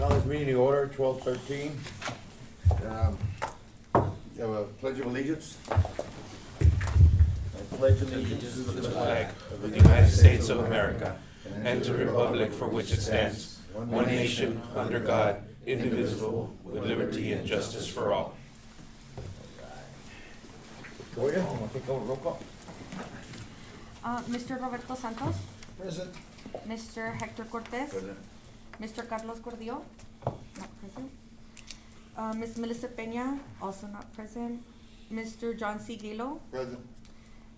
Call this meeting to order, 12:13. You have a pledge of allegiance? I pledge allegiance To the flag of the United States of America and to the republic for which it stands, one nation, under God, indivisible, with liberty and justice for all. Victoria, want to take over roll call? Mr. Roberto Santos, Present. Mr. Hector Cortez, Present. Mr. Carlos Gordillo, not present. Ms. Melissa Peña, also not present. Mr. John C. Gilo, Present.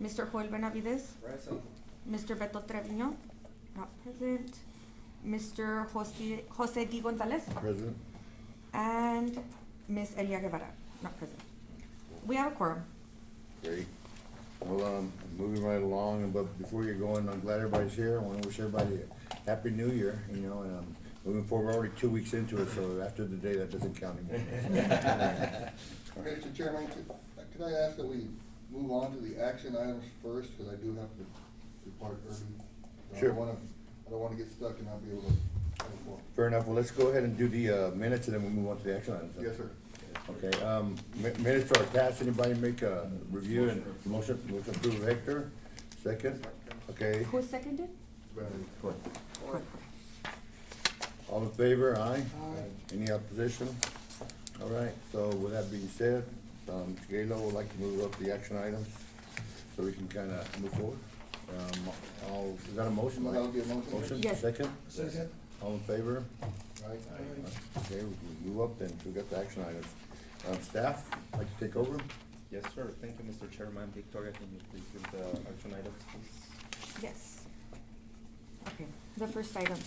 Mr. Joel Benavides, Present. Mr. Beto Trevino, not present. Mr. Jose D. Gonzalez, Present. and Ms. Elia Guevara, not present. We have a quorum. Great. Well, moving right along, but before you go in, I'm glad everybody's here. I want to wish everybody a happy new year, and moving forward, we're already 2 weeks into it, so after the day, that doesn't count anymore. Okay, Mr. Chairman, could I ask that we move on to the action items first, because I do have to depart early. Sure. I don't wanna get stuck and not be able to go forward. Fair enough. Well, let's go ahead and do the minutes, and then we'll move on to the action items. Yes, sir. Okay, minutes are attached. Anybody make a review and motion to approve Hector? Second? Okay. Who seconded? Court. All in favor, aye? Any opposition? All right, so with that being said, Mr. Galo would like to move up the action items so we can kind of move forward. Is that a motion, Mike? That'll be a motion. Motion, Yes. second? Second. All in favor? Right? Okay, we move up then, so we got the action items. Staff, like to take over? Yes, sir. Thank you, Mr. Chairman. Victoria, can you please give the action items, please? Yes. Okay, the first item.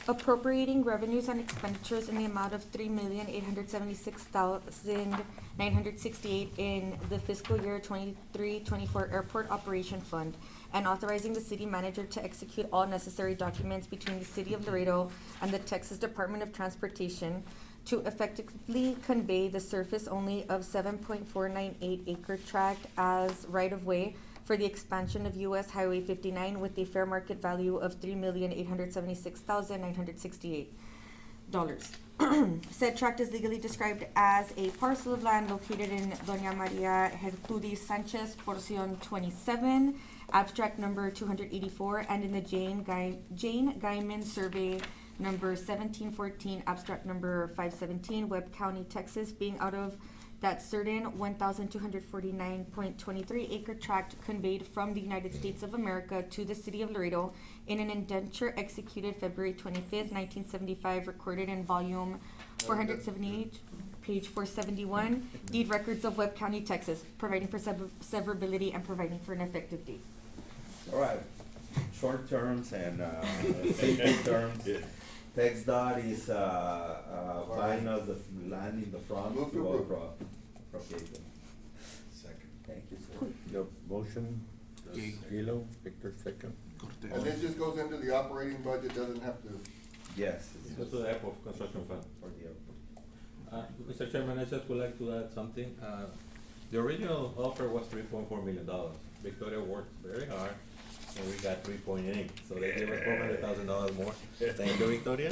Appropriating revenues and expenditures in the amount of $3,876,968 in the fiscal year 23-24 Airport Operation Fund, and authorizing the city manager to execute all necessary documents between the City of Laredo and the Texas Department of Transportation to effectively convey the surface only of 7.498 acre tract as right-of-way for the expansion of US Highway 59 with a fair market value of $3,876,968. Said tract is legally described as a parcel of land located in Doña Maria Gertrudis Sanchez, Porcion 27, abstract number 284, and in the Jane Guyman Survey number 1714, abstract number 517, Webb County, Texas, being out of that certain 1,249.23 acre tract conveyed from the United States of America to the City of Laredo in an indenture executed February 25th, 1975, recorded in volume 478, page 471, deed records of Webb County, Texas, providing for severability and providing for an effective date. All right. Short terms and safety terms. TxDOT is buying us the land in the front Move to to approve. appropriate them. Second. Thank you, sir. Your motion, Galo, Victor, second. And this just goes into the operating budget, doesn't have to, Yes. Go to the airport construction fund. For the airport. Mr. Chairman, I just would like to add something. The original offer was $3.4 million. Victoria worked very hard, and we got 3.8, so they gave us $400,000 more. Thank you, Victoria.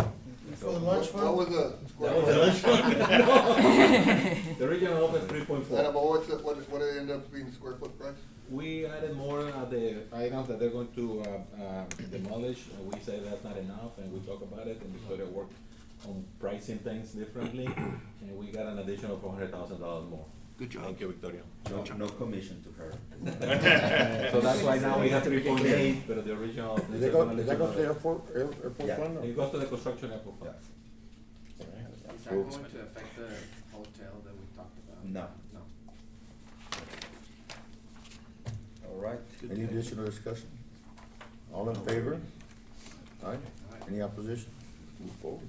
what was the square? That was the lunch fund. The original offer is And 3.4. about what did it end up being the square foot price? We added more of the items that they're going to demolish. We say that's not enough, and we talk about it, and Victoria worked on pricing things differently, and we got an additional $400,000 more. Good job. Thank you, Victoria. No commission to her. So that's why now we have 3.8, but the original. Is that going to the airport Yeah. fund? or- It goes to the construction airport fund. Yes. Is that going to affect the hotel that we talked about? No. No. All right. Any additional discussion? All in favor? Aye. Any opposition? Move forward.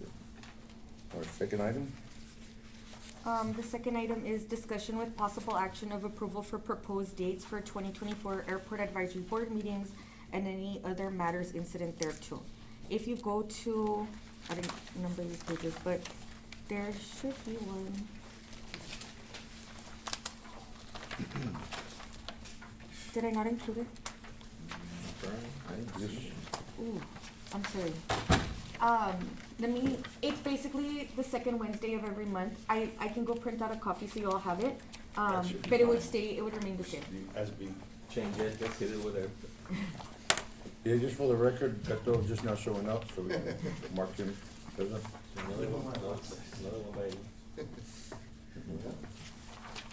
Our second item? The second item is discussion with possible action of approval for proposed dates for 2024 Airport Advisory Board meetings and any other matters incident thereto. If you go to, I didn't number these pages, but there should be one. Did I not include it? I just, Ooh, I'm sorry. It's basically the second Wednesday of every month. I can go print out a copy so you all have it. That should be But it would fine. it would remain the same. As be. Change it, just hit it with a, Yeah, just for the record, Beto's just not showing up, so we can mark him present. another one by.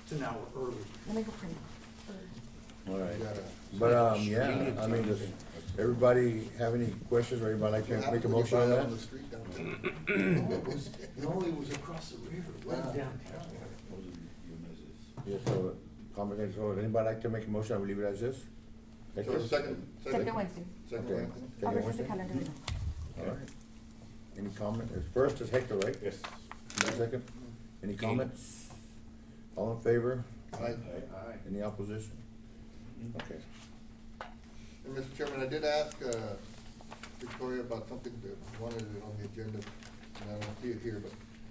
It's an hour early. Let me go print. All right. You gotta- But, yeah, I mean, does everybody have any questions, or anybody like to make a motion on that? On the street downtown. No, it was across the river, went downtown. Yeah, so, comment, so, anybody like to make a motion, I will leave it as is? So second. Second Wednesday. Second Okay. Wednesday. I'll Second refer the Wednesday? calendar. All right. Any comment? First is Hector, right? Yes. Second? Any comments? All in favor? Aye. Any opposition? Okay. And Mr. Chairman, I did ask, Victoria about something that wanted it on the agenda, and I don't see it here,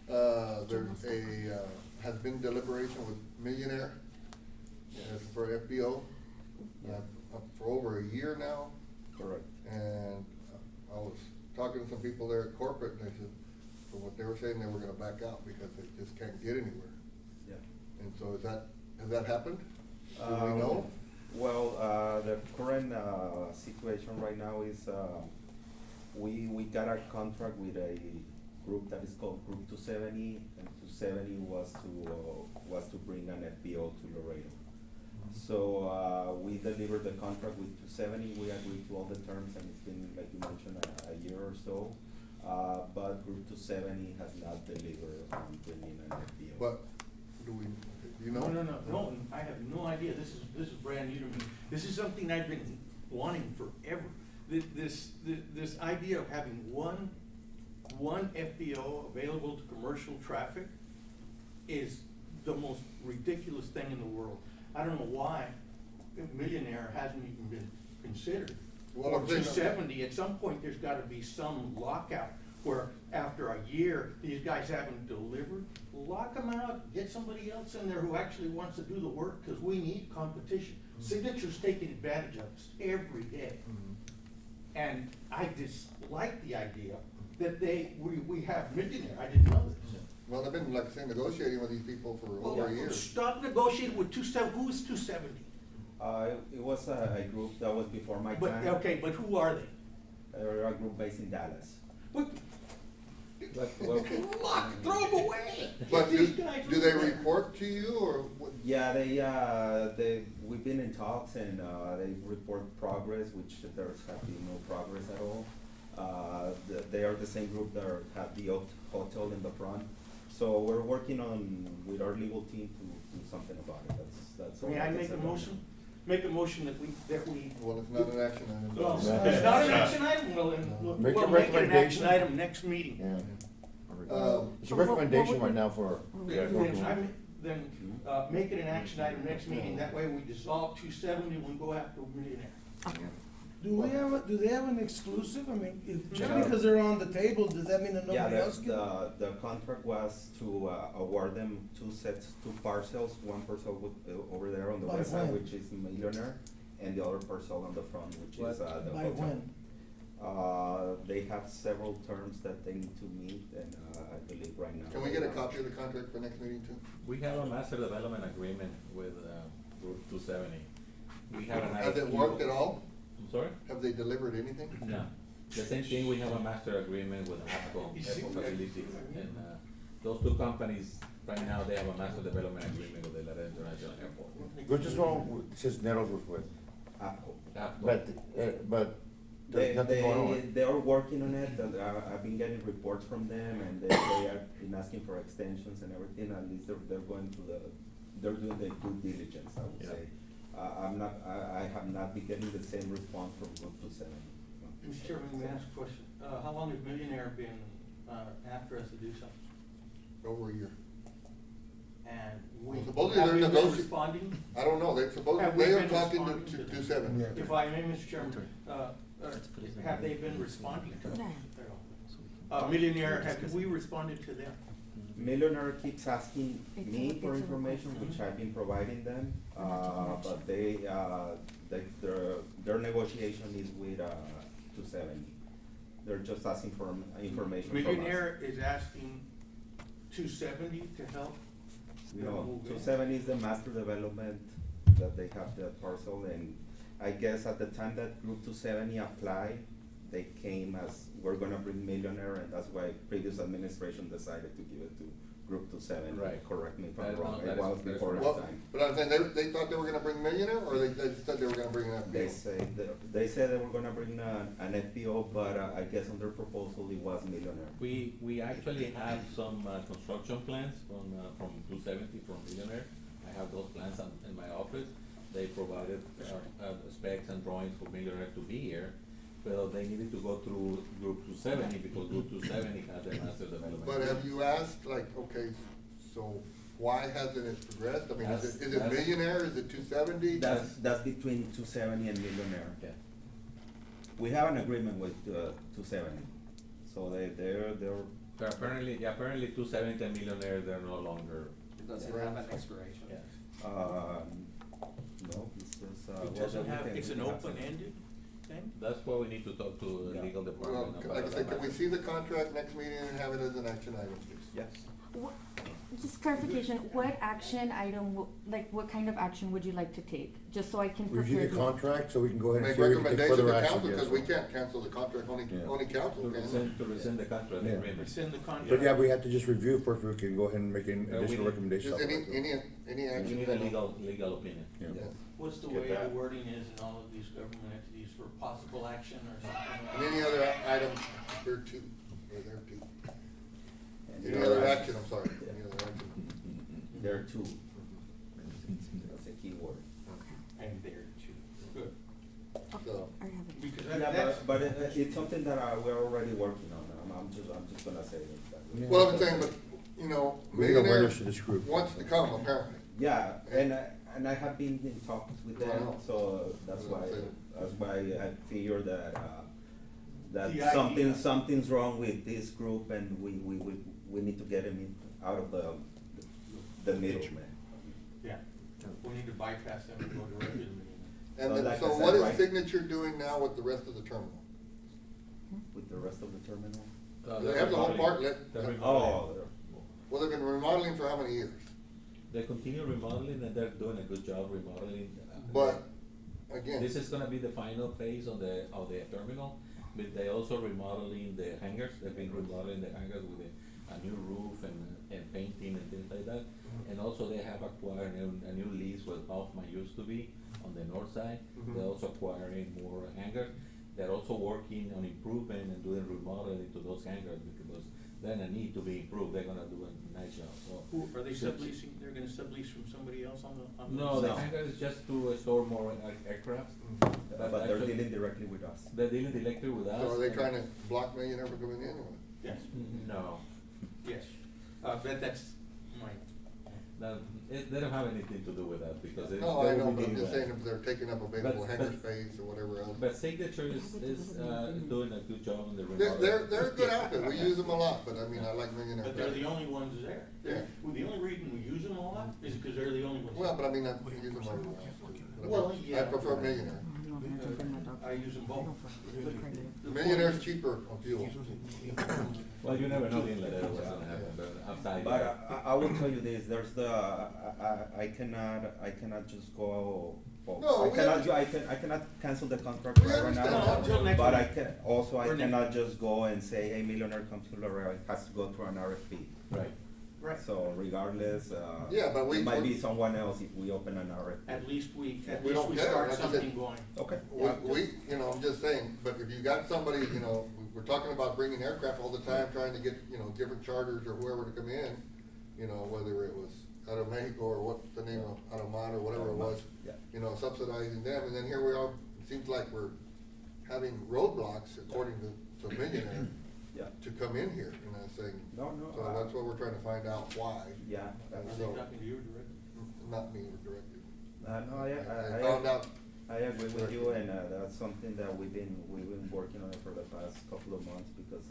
but, there's has been deliberation with Millionaire for FBO, for over a year now. Correct. And I was talking to some people there at corporate, and they said, from what they were saying, they were gonna back out because they just can't get anywhere. Yeah. And so has that happened? Do we know? Well, the current, situation right now is, we got a contract with a group that is called Group 270, and 270 was to bring an FBO to Laredo. So, we delivered the contract with 270, we agreed to all the terms, and it's been, like you mentioned, a year or so. But Group 270 has not delivered on bringing an FBO. But, do you know? No, I have no idea, this is brand new to me. This is something I've been wanting forever. This idea of having one FBO available to commercial traffic is the most ridiculous thing in the world. I don't know why Millionaire hasn't even been considered. Well, Or I'm saying- 270, at some point, there's gotta be some lockout where after a year, these guys haven't delivered. Lock them out, get somebody else in there who actually wants to do the work, cause we need competition. Signature's taking advantage of us every day. And I dislike the idea that we have Millionaire, I didn't know this. Well, they've been, like I say, negotiating with these people for over a year. Stop negotiating with 270, who is 270? It was a group that was before my But, time. okay, but who are they? They're a group based in Dallas. What, Well, throw them away. But These guys do they are- report to you, or what? Yeah, we've been in talks and, they report progress, which there's have been no progress at all. They are the same group that have the hotel in the front. So we're working with our legal team to do something about it, that's all. May I can make say a about it. motion? Make a motion that we. Well, it's not an action item. Well, it's not an action item, well, then, Make a we'll make it an recommendation. action item next meeting. Yeah. It's a So what recommendation would right we- now for. Then, make it an action item next meeting, that way we dissolve 270, we go after Millionaire. Do they have an exclusive? I mean, if, just No. because they're on the table, does that mean that Yeah, nobody else can? the contract was to, award them two parcels, one parcel over there on the By west side, when? which is Millionaire, and the other parcel on the front, which is, the hotel. By when? They have several terms that they need to meet, and, I believe right now. Can we get a copy of the contract for next meeting too? we have a master development agreement with, Group 270. We have an. Has it IQ worked at all? I'm sorry? Have they delivered anything? No. The same thing, we have a master agreement with APCO, You see, Airport Facilities, and, those two companies, right now, they have a master development agreement with the Laredo International Airport. Which is wrong, Cisneros was with, APCO. but there's nothing going on. They are working on it, and, I've been getting reports from them, and they are been asking for extensions and everything, at least they're going to they're doing the due diligence, I would Yeah. say. I have not been getting the same response from Group 270. Mr. Chairman, let me ask a question, how long has Millionaire been, after us to do something? Over a year. And we, Well, supposedly have they're we been negotiating. responding? I don't know, they supposed, Have we they are been talking responding to to them? 270. If I may, Mr. Chairman, have they been responding to them? Millionaire, have we responded to them? Millionaire keeps asking me for information, which I've been providing them, but their negotiation is with, 270. they're just asking for information from us. Millionaire is asking 270 to help. No, 270 is the master development that they have the parcel, and I guess at the time that Group 270 applied, they came as, we're gonna bring Millionaire, and that's why previous administration decided to give it to Group 270. Right. Correct me if That I'm is wrong, not- it that was is before correct. that Well, time. but I'm saying, they thought they were gonna bring Millionaire, or they just said they were gonna bring an FPO? They said they were gonna bring an FPO, but I guess on their proposal, it was Millionaire. We actually have some construction plans from 270 from Millionaire. I have those plans in my office. They provided specs and drawings for Millionaire to be here, but they needed to go through Group 270 because Group 270 has their master development. But have you asked, like, okay, so why hasn't it progressed? I mean, is it That's- Millionaire, is it 270? That's between 270 and Millionaire. Yeah. We have an agreement with 270, so they're. But apparently 270 and Millionaire, they're no longer, Does it have an expiration? yeah. No, it's just, It doesn't have, it's an open-ended thing? That's why we need to talk to the Yeah. legal Well, department about like I said, that. can we see the contract next meeting and have it as an action item, please? Yes. Just clarification, what action item, like, what kind of action would you like to take? Just so I can prepare. Review the you. contract, so we can go ahead and Make see if we can take recommendation further to action. council, yes. because we can't cancel the contract, only Yeah. council To can. rescind the contract Yeah. agreement. Rescind the contract. But yeah, we have to just review first, we can go ahead and make an we additional need- recommendation. Just any We action. need a legal opinion. Yeah. Yeah. What's the Get way the that. wording is in all of these government entities for possible action or something? And any other item, there too, or there too. Any other action, I'm sorry, any other action? There are two. That's a key word. And there too. Good. So, I have it. Because Yeah, that's. but it's something that we're already working on. I'm just gonna say that. Yeah. well, I'm saying, but, you know, We need Millionaire awareness to this group. wants to come, apparently. Yeah, and I have been in talks with Yeah, I them, know. so that's That's what I'm why saying. I figured that, that The idea. something's wrong with this group, and we need to get him out of the middleman. Yeah, we need to bypass them and go directly to the meeting. And So then, like so I what said, is right- Signature doing now with the rest of the terminal? With the rest of the terminal. They have the whole part lit. They're remodeling. Oh, Well, they've been remodeling for how many years? They continue remodeling and they're doing a good job remodeling. But, again, This is gonna be the final phase of the terminal, but they also remodeling the hangars. They've been remodeling the hangars with a new roof and painting and things like that. And also they have acquired a new lease where Hoffman used to be on the north side. Mhm. They're also acquiring more hangars. They're also working on improvement and doing remodeling to those hangars because they're gonna need to be improved. They're gonna do a nice job, so. Who, are they subleasing, they're gonna sublease from somebody else on the? No, the No. hangar is just to store more aircraft. but they're actually- dealing directly with us. They're dealing directly with us. so are they and- trying to block Millionaire from coming in, or what? Yes, No, yes, but that's my, no, they don't have anything to do with that because it's. No, I they know, will but I'm be just there. saying if they're taking up available But- hangar but- space or whatever else. But Signature is doing a good job on the They're, remodeling. they're a good outfit, we use them a lot, but I mean, I like Millionaire. but they're the only ones there. Yeah. Well, the only reason we use them a lot is because they're the only ones. Well, but I mean, I use them everywhere else. Well, I yeah. prefer Millionaire. No, I have to bring my dog. I use them both. The Millionaire's cheaper on fuel. Well, you never know in Laredo what's gonna happen, but outside. But I will tell you this, there's I cannot just go, No, we I cannot cancel the contract We right understand now. that. Until next But I week. can, also I Or next cannot just go and say, hey, Millionaire comes to Laredo, it has to go through an RFP. Right. Right, So regardless, Yeah, but it might we- be someone else if we open an RFP. at least we We don't care, start like I said. something going. Okay. We, you know, I'm just saying, but if you got somebody, you know, we're talking about bringing aircraft all the time, trying to get, you know, different charters or whoever to come in, you know, whether it was out of Mexico or what's the name of, out of Mont or whatever it was, Yeah. you know, subsidizing them, and then here we are, it seems like we're having roadblocks, according to Millionaire, Yeah. to come in here, and I'm saying, No, no, so that's what we're trying to find out why, Yeah. Are they talking to you directly? not me directly. No, I found out, I agree with you, and that's something that we've been working on it for the past couple of months, because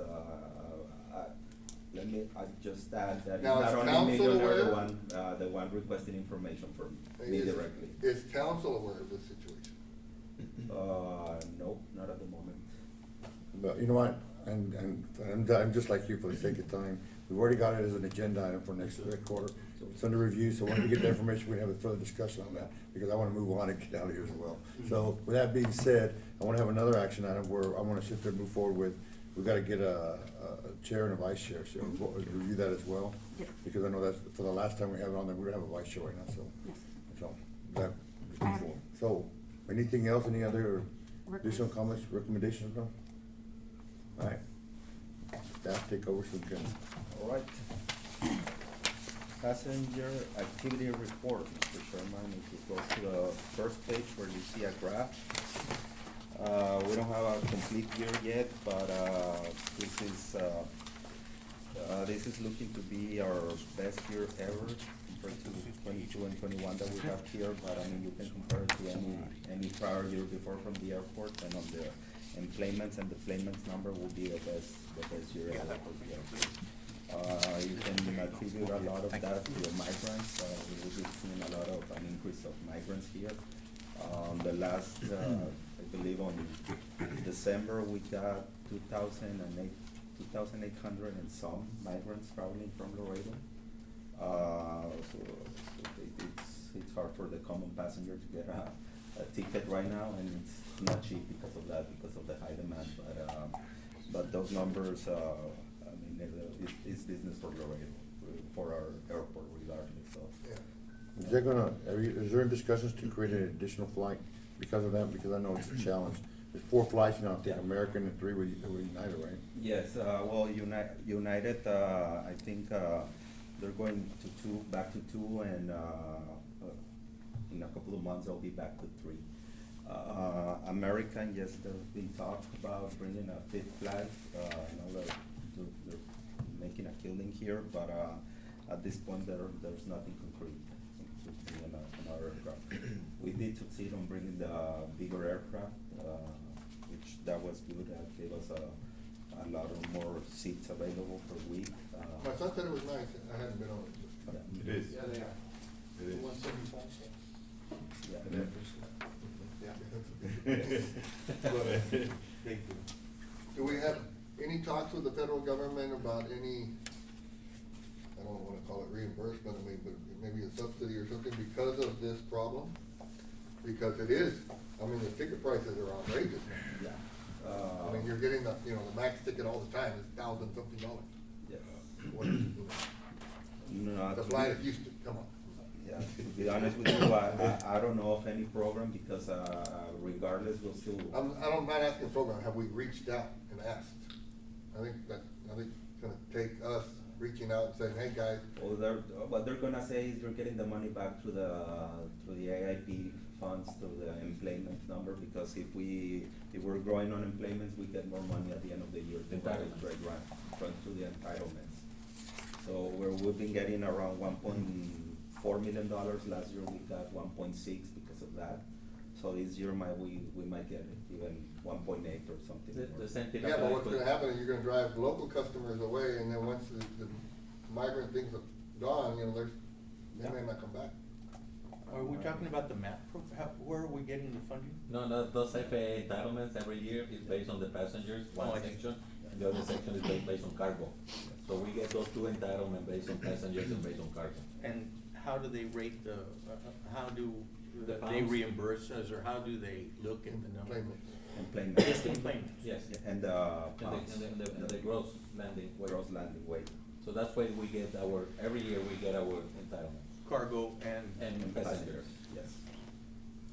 let me, I just add that it's Now, is not only council Millionaire, aware? the one requesting information from me is, directly. is council aware of this situation? Nope, not at the moment. But you know what, And I'm just like you for the sake of time. We've already got it as an agenda item for next quarter. It's under review, so when we get the information, we have a further discussion on that, because I wanna move on and get out of here as well. So with that being said, I wanna have another action item where I wanna sit there and move forward with, we gotta get a chair and a vice chair, so we'll review that as well. Yep. Because I know that's, for the last time we have it on there, we don't have a vice chair right now, so, Yes. so, that, just move forward. So, anything else, any other additional Request. comments, recommendations, no? Alright. Staff take over so we can. All right. Passenger activity report, Mr. Sherman, if you go to the first page where you see a graph. We don't have a complete year yet, but, this is looking to be our best year ever compared to 22 and 21 that we have here, but I mean, you can compare it to any prior year before from the airport, and on the employments and deployments number will be the best year ever for the airport. You can attribute a lot of that to the migrants. We've seen a lot of an increase of migrants here. The last, I believe on December, we got 2,800 and some migrants traveling from Laredo. So it's hard for the common passenger to get a ticket right now, and it's not cheap because of that, because of the high demand. But those numbers, I mean, it's business for Laredo, for our airport regardless. So Is there is there discussions to create an additional flight because of that? Because I know it's a challenge. There's 4 flights now, I think, Yeah. American and 3 with United, right? yes, well, United, I think they're going to back to 2, and in a couple of months they'll be back to 3. American, yes, there's been talk about bringing a 5th flight. I know they're making a killing here, but at this point there's nothing concrete in our aircraft. We did succeed on bringing the bigger aircraft, which that was good. That gave us a lot of more seats available per week. My son said it was nice, I hadn't been on it. Yeah. It is. Yeah, they are. It is. 175. Yeah. Thank you. Do we have any talks with the federal government about any, I don't wanna call it reimbursement, I mean, but maybe a subsidy or something because of this problem? Because it is, I mean, the ticket prices are outrageous. Yeah. I mean, you're getting the max ticket all the time, it's $1,000-something. Yeah. What, No, the to flight be- it used to, come on. Yeah, to be honest with you, I don't know of any program, because regardless, we'll still. I'm not asking program, have we reached out and asked? I think it's gonna take us reaching out and saying, hey, guys, Well, what they're gonna say is they're getting the money back to the AIP funds, to the employment number, because if we're growing on employments, we get more money at the end of the year to run to the entitlements. So we've been getting around $1.4 million. Last year we got 1.6 because of that. So this year we might get even 1.8 or something. The same thing yeah, but applies what's with- gonna happen is you're gonna drive local customers away, and then once the migrant things are gone, they may not come back. Are we talking about the MAP where are we getting the funding? No, those FAA entitlements every year is based on the passengers, Oh, I one see. section, and the other section is based on cargo. So we get those 2 entitlements based on passengers and based on cargo. And how do they rate how do The they pounds. reimburse us, or how do they look at the number? Employment. Employment. Just employment. Yes. And pounds. And the gross landing weight. Gross landing weight. So that's why we get every year we get our entitlement. Cargo and. And passengers. Yes.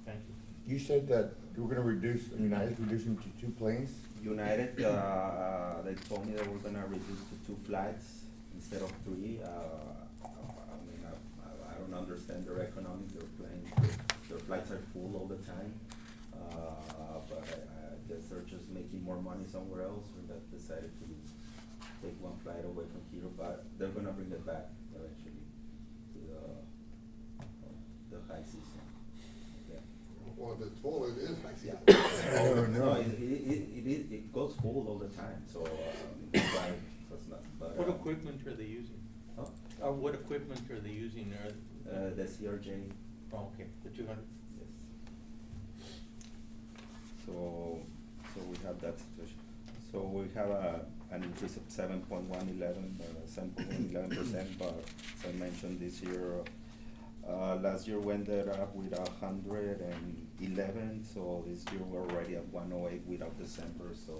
Thank you. You said that you were gonna reduce, United's reducing to 2 planes? United, they told me they were gonna reduce to 2 flights instead of 3. I mean, I don't understand their economics. Their flights are full all the time. But I guess they're just making more money somewhere else, and that decided to take 1 flight away from here. But they're gonna bring it back eventually to the high season. Yeah. Well, if it's full, it is high season. No, it goes full all the time, so, that's why, that's not, but. What equipment are they using? Huh? What equipment are they using? The CRJ, Oh, okay, the 200. yes. So we have that situation. So we have an increase of 7.11%, but as I mentioned this year, last year we ended up with 111, so this year we're already at 108 without December, so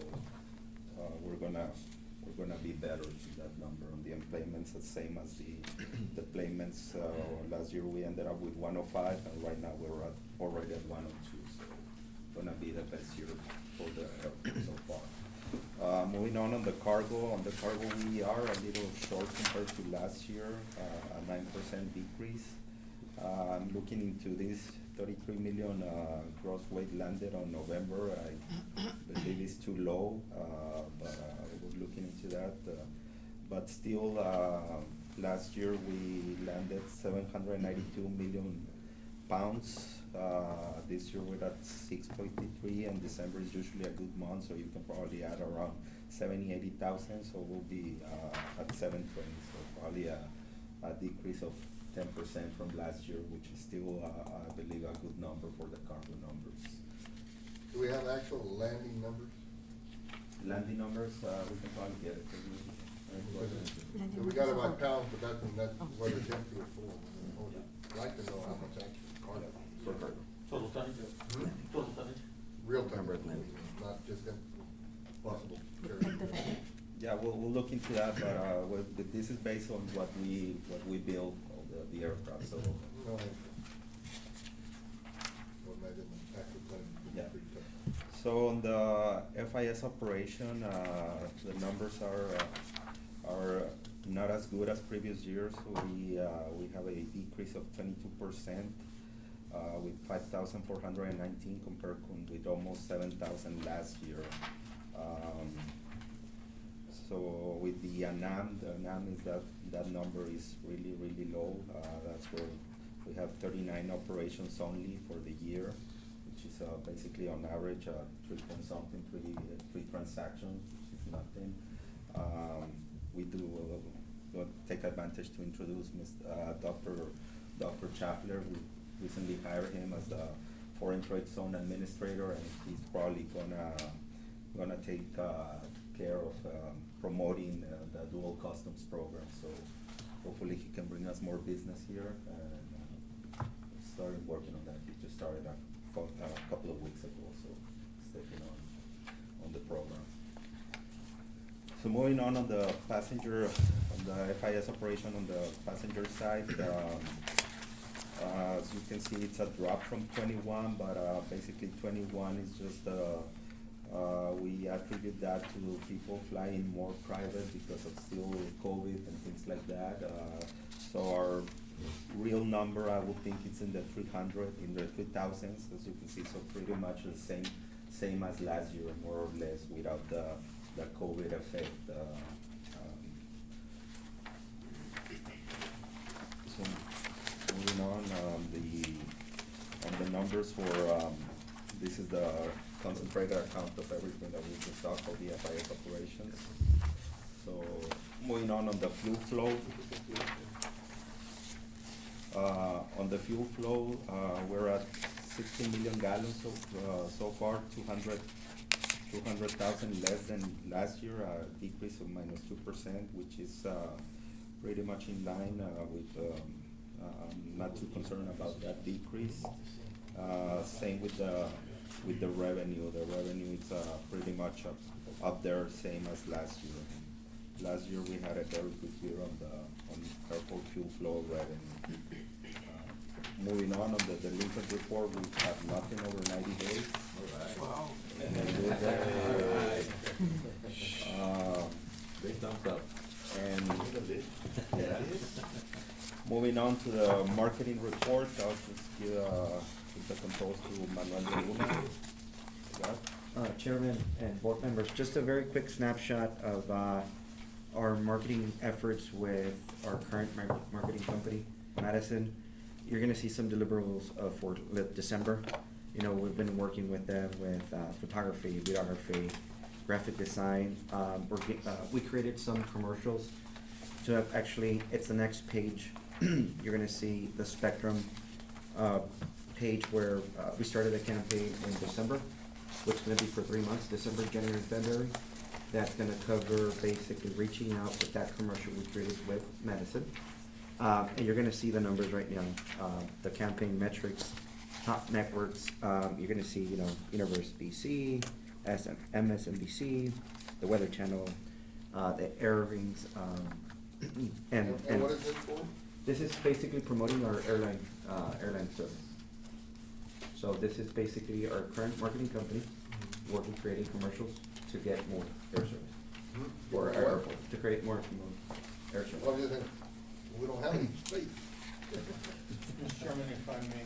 we're gonna be better in that number. On the employments, the same as the employments. Last year we ended up with 105, and right now we're already at 102, so gonna be the best year for the airport so far. Moving on the cargo. On the cargo, we are a little short compared to last year, a 9% decrease. Looking into this 33 million gross weight landed on November, I believe it's too low, but we're looking into that. But still, last year we landed 792 million pounds. This year we're at 6.53, and December is usually a good month, so you can probably add around 80,000, so we'll be at 720, so probably a decrease of 10% from last year, which is still, I believe, a good number for the cargo numbers. Do we have actual landing numbers? Landing numbers, we can probably get it. We got it by pounds, but that's what it's empty for. I'd like to know how much actual cargo. Total tonnage, total tonnage. Real time, not just possible. Yeah, we'll look into that, but this is based on what we build of the aircraft, so. No, imagine the actual plane would be Yeah. pretty tough. So on the FIS operation, the numbers are not as good as previous years. We have a decrease of 22%, with 5,419 compared with almost 7,000 last year. So with the ANAM is that number is really, really low. That's where we have 39 operations only for the year, which is basically on average 3 transactions, which is nothing. We do take advantage to introduce Dr. Chaffler. We recently hired him as the Foreign Trade Zone Administrator, and he's probably gonna take care of promoting the dual customs program. So hopefully he can bring us more business here, and started working on that. He just started a couple of weeks ago, so he's taking on the program. So moving on the passenger, on the FIS operation on the passenger side, as you can see, it's a drop from 21, but basically 21 is just we attribute that to people flying more private because of still COVID and things like that. So our real number, I would think it's in the 300, in the 3,000s, as you can see. So pretty much the same as last year, more or less, without the COVID effect. So moving on, the numbers for this is the concentrated account of everything that we just talked about, the FIS operations. So moving on the fuel flow. On the fuel flow, we're at 16 million gallons so far, 200,000 less than last year, a decrease of -2%, which is pretty much in line with. I'm not too concerned about that decrease. Same with the revenue. The revenue is pretty much up there, same as last year. Last year we had a very good year on airport fuel flow revenue. Moving on the delinquent report, we have nothing over 90 days. Wow. Big thumbs up. And yeah. Moving on to the marketing report, I'll just give the controls to Manuel de Luna. Chairman and board members, just a very quick snapshot of our marketing efforts with our current marketing company, Madison. You're gonna see some deliverables for December. You know, we've been working with them with photography, videography, graphic design. We created some commercials to actually, it's the next page. You're gonna see the Spectrum page where we started a campaign in December, which is gonna be for 3 months, December, January, February. That's gonna cover basically reaching out with that commercial we created with Madison. And you're gonna see the numbers right now, the campaign metrics, top networks, you're gonna see, you know, Universe BC, MSNBC, the Weather Channel, the Airwings, and. And what is this for? This is basically promoting our airline service. So this is basically our current marketing company, working, creating commercials to get more air service. For our airport, to create more air service. Well, I'm just saying, we don't have any space. Mr. Chairman, if I may,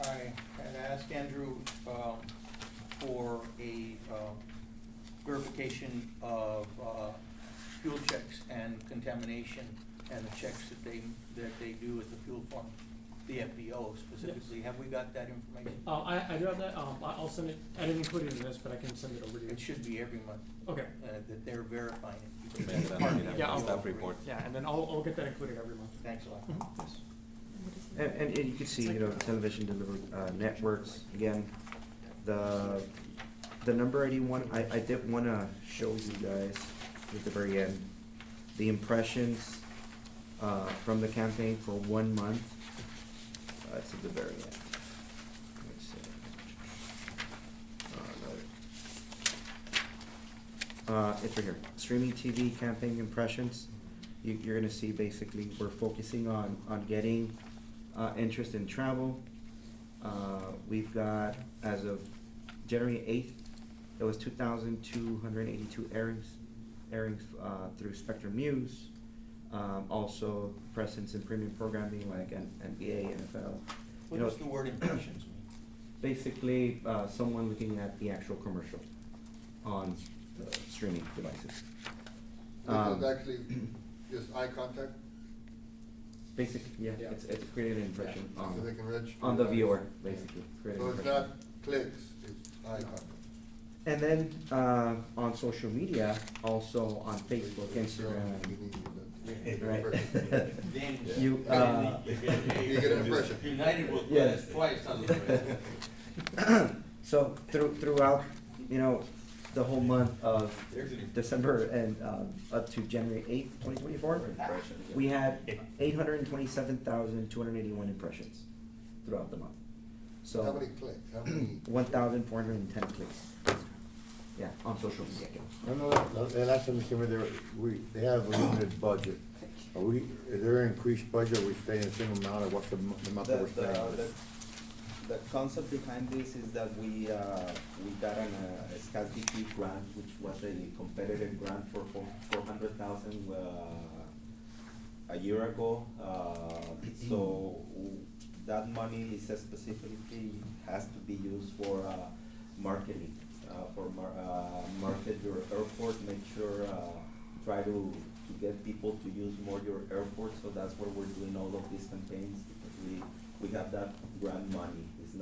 I had asked Andrew, for a, verification of, fuel checks and contamination and the checks that they do at the fuel farm, the FBO specifically. Have we got that information? I do have that, I'll send it, I didn't include it in this, but I can send it over to you. It should be every month. Okay. That they're verifying it. Yeah, It's part of the Yeah, I'll- staff report. Yeah, and then I'll get that included every month. Thanks a lot. Mhm. And you can see, you know, television delivered, networks, again, the number 81, I did wanna show you guys at the very end, the impressions, from the campaign for 1 month. It's at the very end. Let's see. It's right here, streaming TV campaign impressions. You're gonna see basically, we're focusing on getting, interest in travel. We've got, as of January 8th, there was 2,282 airings, through Spectrum News. Also presence in premium programming like NBA, NFL. What You know, does the word impressions mean? basically, someone looking at the actual commercial on the streaming devices. This is actually just eye contact, Basically, yeah, it's created an impression so they can register. on the viewer, basically. create an So it's impression. not clicks, it's eye contact. And then, on social media, also on Facebook, Instagram, You need to get that. right? Then You, You get an impression. United will Yes. twice on the So throughout, you know, the whole month of December and, up to January 8th, 2024, we had 827,281 impressions throughout the month. So. How many clicks, how many? 1,410 clicks. Yeah, on social media accounts. No, the last time we came in there, they have a limited budget. Is there an increased budget, are we staying the same amount, or what's the amount that we're spending? The concept behind this is that we got a SCASDP grant, which was a competitive grant for 400,000 a year ago. So that money is specifically has to be used for marketing, market your airport, make sure try to get people to use more your airport. So that's where we're doing all of these campaigns, because we have that grant money. It's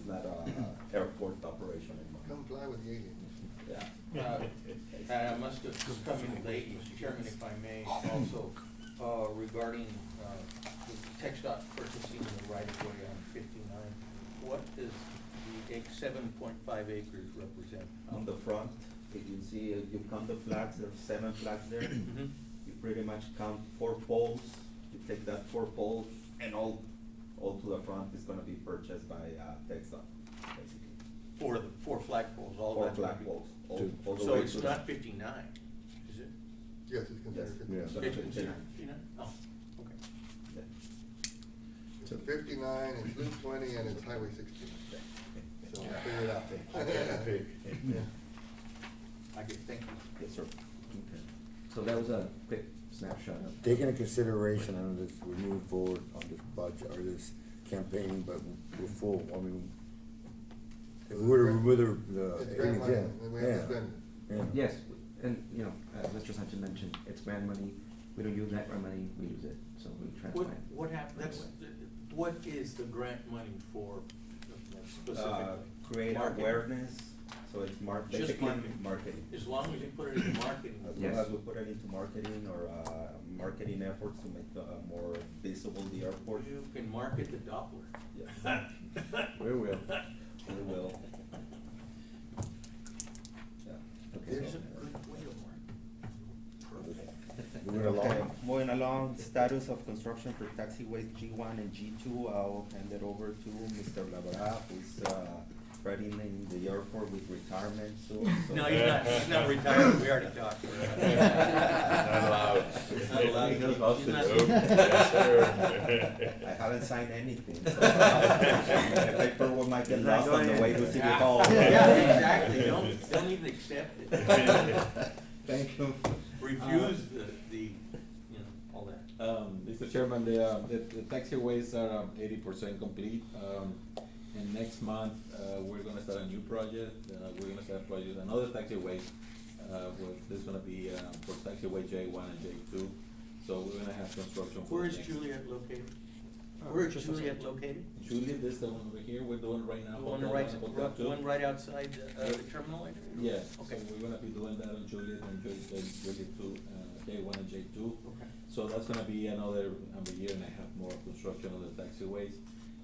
not a airport operation anymore. Comply with the aliens. Yeah. And I must have come in late, Mr. Chairman, if I may, also, regarding, the TxDOT purchasing the right of way on 59. What does the 7.5 acres represent? On the front, if you see, you count the flags, there's 7 flags there. Mhm. You pretty much count 4 poles, you take that 4 poles, and all to the front is gonna be purchased by, TxDOT, basically. Four flagpoles, all 4 that. flagpoles, all the So way it's to the- not 59, is it? Yes, it's considered Yes. 59. Yeah. 59? Oh, okay. Yeah. It's 59, it's Loop 20, and it's Highway 16. So figure it out. I get, thank you. Yes, sir. Okay. So that was a quick snapshot of. Taking into consideration on this, we're moving forward on this budget, or this campaign, but we're full, I mean, if we were to remove the. It's grant money, and we have to yeah, spend it. yeah. Yes, and, you know, as Mr. Sanchez mentioned, it's grant money, we don't use that grant money, we use it, so we transfer it. What happens, what is the grant money for specifically? Create Marketing. awareness, so it's Just basically marketing. marketing. As long as you put it into marketing. As Yes. long as we put it into marketing or, marketing efforts to make, more visible the airport. You can market the Doppler. Yeah. We will. We will. Yeah. status of construction for taxiways G1 and G2, I'll hand it over to Mr. Labra, who's threatening in the airport with retirement soon. So- No, he's not retired, we already talked. Not allowed. He's not allowed. He knows about He's it. not- Nope. Yes, sir. I haven't signed anything. So the paperwork might get lost on the way to City Hall. Yeah, exactly, don't even accept it. Thank you. Refuse the, you know, all that. Mr. Chairman, the taxiways are 80% complete. And next month, we're gonna start a new project. We're gonna start another taxiway. There's gonna be for taxiway J1 and J2. So we're gonna have construction. for Where is next- Juliet located? Where is Juliet located? Juliet is the one over here. We're doing right now. The one Hotel right, one, Hotel two. one right outside the terminal area? Yeah, so Okay. we're gonna be doing that on Juliet and Juliet two, J1 and J2. Okay. So that's gonna be another year and a half more construction on the taxiways.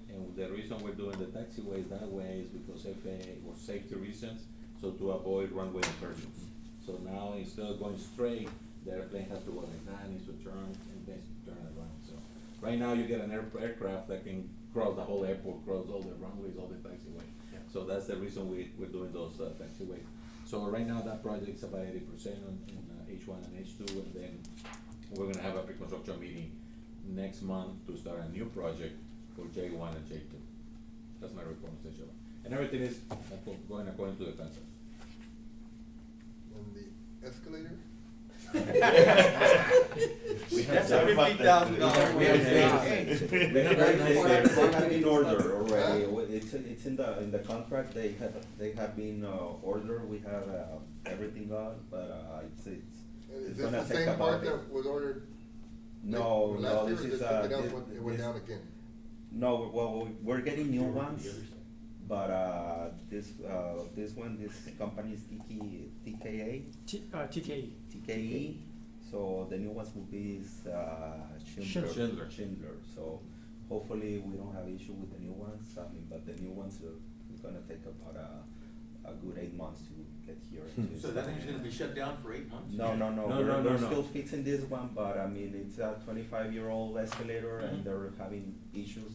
And the reason we're doing the taxiways that way is because FAA or safety reasons, so to avoid runway incursions. So now instead of going straight, the airplane has to go like that, needs to turn, and then turn around, so. Right now, you get an aircraft that can cross the whole airport, cross all the runways, all the taxiway. Yeah. So that's the reason we're doing those taxiways. So right now, that project's about 80% in H1 and H2, and then we're gonna have a pre-construction meeting next month to start a new project for J1 and J2. That's my report, Mr. Chairman. And everything is going according to the concept. And the escalator? That's a $50,000. We have very nice Right. stairs. They have been ordered already. It's in the contract, they have been ordered, we have everything on, but Is it's this gonna the take same part about. that was ordered? No, last no, year, or this is, something else it went this- down again? No, well, we're getting new ones, but, this company is TKA, TKE. TKE, so the new ones will be Schindler. Schindler, so hopefully we don't have issue with the new ones, but the new ones are gonna take about a good 8 months to get here. So that thing's gonna be shut down for 8 months? No, No, we're no. still fixing this one, but I mean, it's a 25-year-old escalator and they're having issues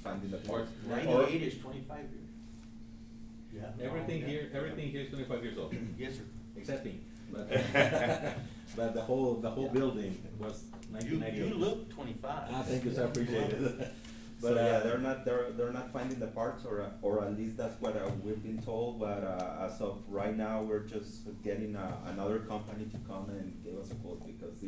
finding the parts. 98 is 25 years. Yeah. Everything here is 25 years old. Yes, sir. Except me, but, but the whole building was You 1998. look 25. Thank you, sir, I appreciate it. But yeah, they're not finding the parts, or at least that's what we've been told. But as of right now, we're just getting another company to come and give us a quote, because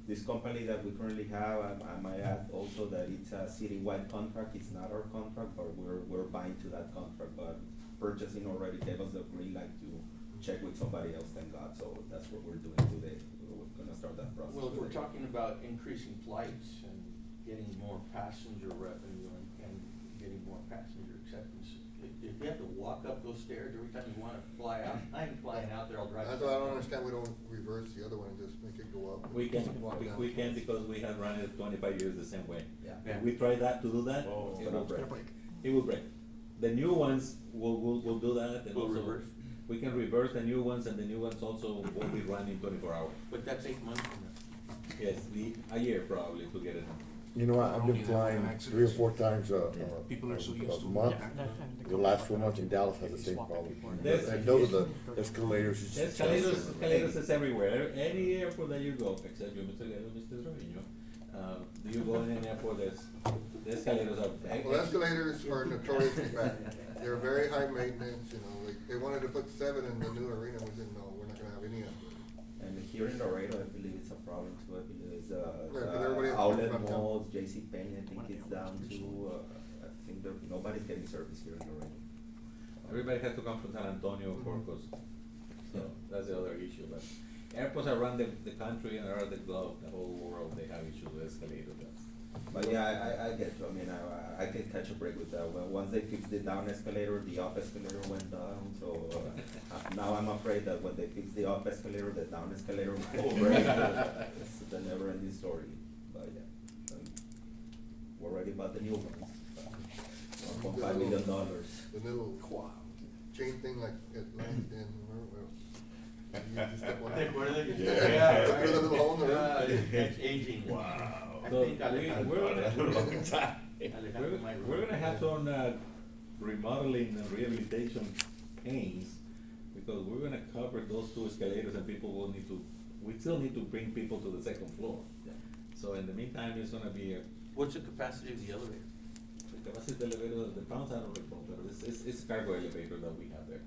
this company that we currently have, I might add also that it's a citywide contract. It's not our contract, but we're buying to that contract. But purchasing already gave us the green light to check with somebody else. Thank God. So that's what we're doing today. We're gonna start that process. Well, if we're today. talking about increasing flights and getting more passenger revenue and getting more passenger acceptance, if you have to walk up those stairs every time you wanna fly out, I ain't flying out there, I'll drive. That's why I don't understand, we don't reverse the other one and just make it go up. We can, Walk down. we can because we have run it 25 years the same way. Yeah. If we try that to do that, Oh. it will break. It will break. The new ones will do that and Will also. reverse. We can reverse the new ones and the new ones also will be running 24 hours. But that's 8 months from now. Yes, a year probably to get it done. You know, I've been flying 3 or 4 times People are so used a to month. it. The last 4 months in Dallas has the same problem. There's- And those are the escalators. it's just- Escalators is everywhere, any airport that you go, except you, Mr. Trevino. Do you go in an airport, the escalators are. Well, escalators are notoriously bad. They're very high maintenance, you know, they wanted to put 7 in the new arena, we said, no, we're not gonna have any of them. And here in Laredo, I believe it's a problem too. I believe it's Right, 'cause everybody has to outlet come down. malls, JC Penney, I think it's down to, I think nobody's getting service here in Laredo. Everybody has to come from San Antonio for, so that's the other issue, but airports around the country and around the globe, the whole world, they have issues with escalators. But yeah, I get you. I mean, I can catch a break with that. Once they fixed the down escalator, the up escalator went down, so now I'm afraid that when they fix the up escalator, the down escalator will break. It's the never ending story, but yeah. We're ready about the new ones. $1.5 million. The little chain thing like at Lansdowne, remember? You just step on it. Where they- Yeah, right through the little hole in the roof. That's aging. Wow. I So think we're gonna have some remodeling and rehabilitation pains, because we're gonna cover those two escalators and people will need to, we still need to bring people to the second floor. So in the meantime, it's gonna be a, What's the capacity of the elevator? the capacity elevator, the pounds I don't recall, but it's cargo elevator that we have there.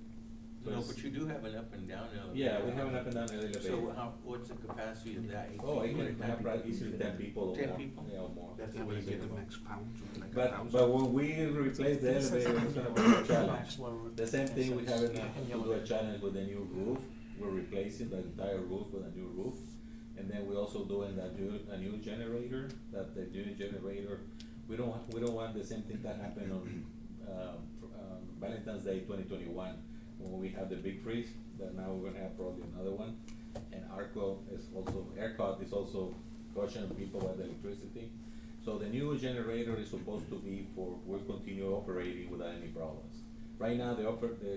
So No, it's- but you do have an up and down elevator. Yeah, we have an up and down elevator. So what's the capacity of that? Oh, I can have right easily 10 people or 10 more. people? Yeah, or more. That's the way you get them. But when we replace the elevator, it's gonna be a challenge. The same thing, we have to do a challenge with the new roof. We're replacing the entire roof with a new roof. And then we're also doing a new generator, that the new generator, we don't want the same thing that happened on, Valentine's Day 2021, when we had the big freeze, that now we're gonna have probably another one. And ERCOT is also cautioning people about the electricity. So the new generator is supposed to be will continue operating without any problems. Right now, the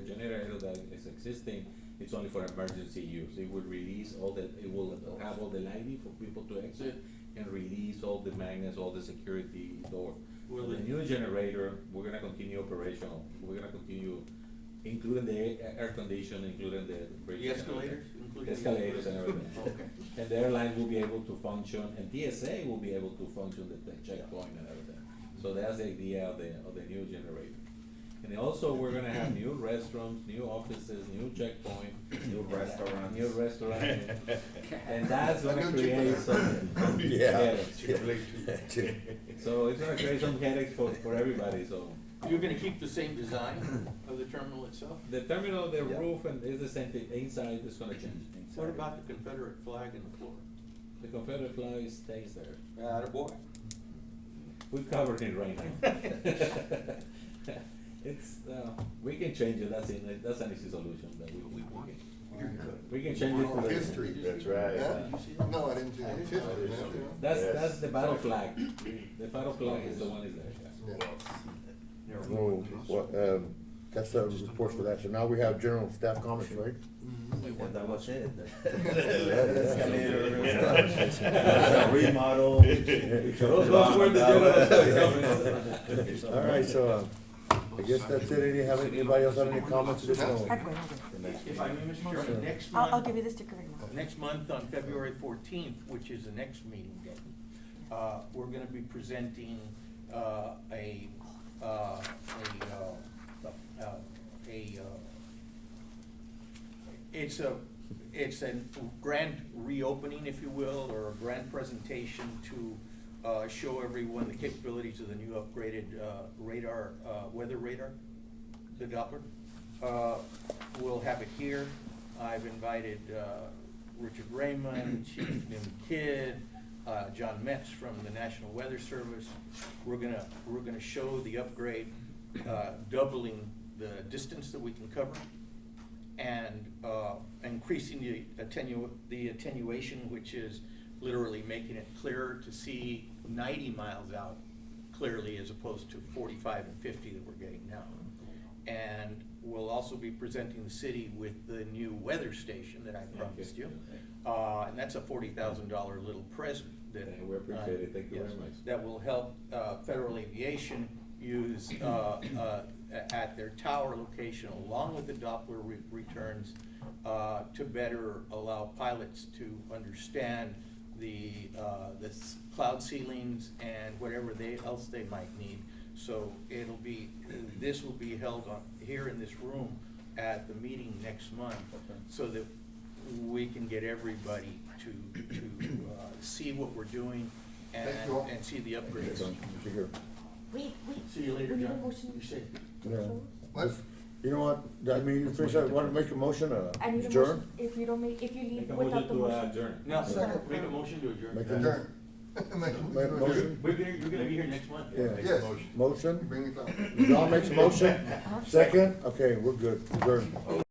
generator that is existing, it's only for emergency use. It will release it will have all the lighting for people to exit and release all the magnets, all the security door. Will The it- new generator, we're gonna continue operational. We're gonna continue, including the air conditioning, including the bridge. The escalators? including the Escalators and everything. Okay. And the airline will be able to function, and TSA will be able to function the checkpoint and everything. So that's the idea of the new generator. And then also, we're gonna have new restrooms, new offices, new checkpoint. New restaurants. New restaurant. And that's gonna create some Yeah. headaches. So it's gonna create some headaches for everybody, so. You're gonna keep the same design of the terminal itself? The terminal, the Yeah. roof, and is the same thing, inside is gonna change. What about the Confederate flag in the floor? The Confederate flag stays there. Attaboy. We're covering it right now. It's, we can change it, that's an easy solution that we can change it to the. History. That's right. Yeah? No, I didn't see that. It's history, man. That's the battle flag. The battle flag is the one is there. Yeah. No, that's the report for that. So now we have general staff comments, right? And that was it. Remodel. Those were the general comments. All right, so, I guess that's it. Anybody else have any comments additional? If I may, Mr. Chairman, next I'll month. give you the sticker right now. Next month on February 14th, which is the next meeting day, we're gonna be presenting it's a grand reopening, if you will, or a grand presentation to show everyone the capabilities of the new upgraded radar, weather radar, the Doppler. We'll have it here. I've invited Richard Raymond, Chief Nim Kidd, John Metz from the National Weather Service. We're gonna show the upgrade, doubling the distance that we can cover, and increasing the attenuation, which is literally making it clearer to see 90 miles out clearly, as opposed to 45 and 50 that we're getting now. And we'll also be presenting the city with the new weather station that I promised you. And that's a $40,000 little present that. Yeah, we appreciate it. Thank you very yes, much. That will help Federal Aviation use at their tower location, along with the Doppler returns, to better allow pilots to understand the cloud ceilings and whatever else they might need. So this will be held here in this room at the meeting next month, so that we can get everybody to see what we're doing and Thank you all. see the upgrades. Wait. See you later, We need a John. motion. Be safe. Yeah. What? You know what, I mean, first I want to make a motion, I need a adjourn? motion. If you leave Make a without motion the to motion. adjourn. No, Second. make a motion to adjourn. Make a Adjourn. Make a motion? You're gonna be here next month. Yeah. Yes. Motion? Bring me flowers. John makes a motion, second, okay, we're good, adjourn.